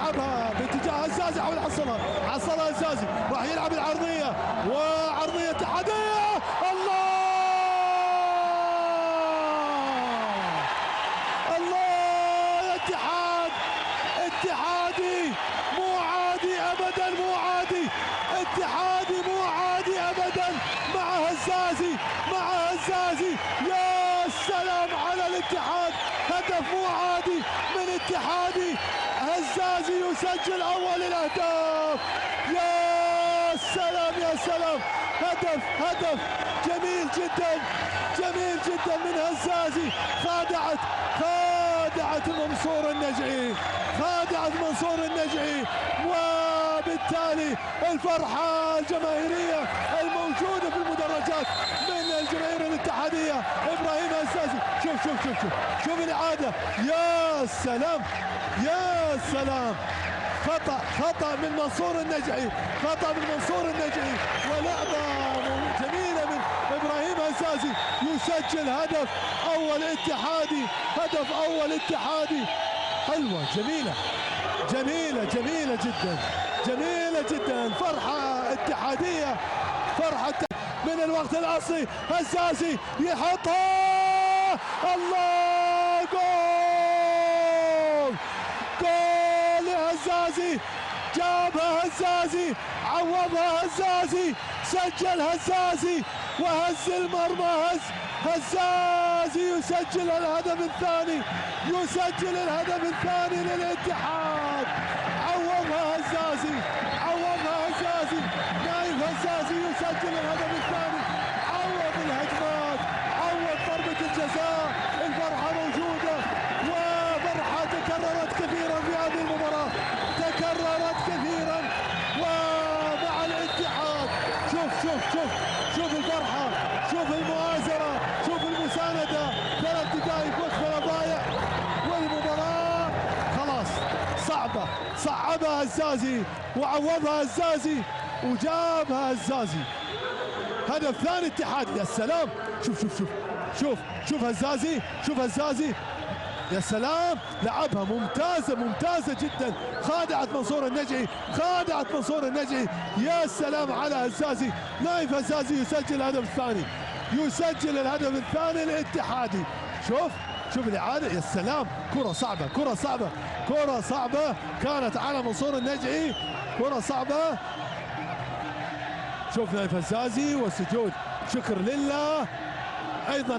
يلعبها باتجاه هزازي، حاول حصلها هزازي، راح يلعب العرضيه وعرضيه اتحاديه. الله الله يا اتحاد، اتحادي مو عادي ابدا، مو عادي، اتحادي مو عادي ابدا مع هزازي، مع هزازي. يا سلام على الاتحاد، هدف مو عادي من اتحادي، هزازي يسجل اول الاهداف. يا سلام يا سلام، هدف جميل جدا، جميل جدا من هزازي. خادعت منصور النجعي، خادعت منصور النجعي، وبالتالي الفرحة الجماهيرية الموجودة في المدرجات من الجماهير الاتحادية. ابراهيم هزازي، شوف الإعادة، يا سلام يا سلام. خطأ من منصور النجعي، خطأ من منصور النجعي، ولعبة جميلة من ابراهيم هزازي، يسجل هدف اول اتحادي، هدف اول اتحادي. حلوة جميلة جدا، فرحة اتحادية، فرحة من الوقت الاصلي. هزازي يحطها، الله، جول لهزازي، جابها هزازي، عوضها هزازي، سجل هزازي وهز المرمى. هزازي يسجل الهدف الثاني، للاتحاد. عوضها هزازي، نايف هزازي يسجل الهدف الثاني، عوض الهجمات، عوض ضربة الجزاء. الفرحة موجودة، وفرحة تكررت كثيرا في هذه المباراة، ومع الاتحاد. شوف الفرحة، شوف المؤازرة، شوف المساندة. 3 دقائق وقت ولا ضايع، والمباراة خلاص صعبها هزازي وعوضها هزازي وجابها هزازي. هدف ثاني اتحاد. يا سلام، شوف هزازي، يا سلام، لعبها ممتازة جدا. خادعت منصور النجعي، يا سلام على هزازي. نايف هزازي يسجل الهدف الثاني الاتحادي. شوف الإعادة، يا سلام، كرة صعبة كانت على منصور النجعي، كرة صعبة. شوف نايف هزازي والسجود، شكر لله أيضا.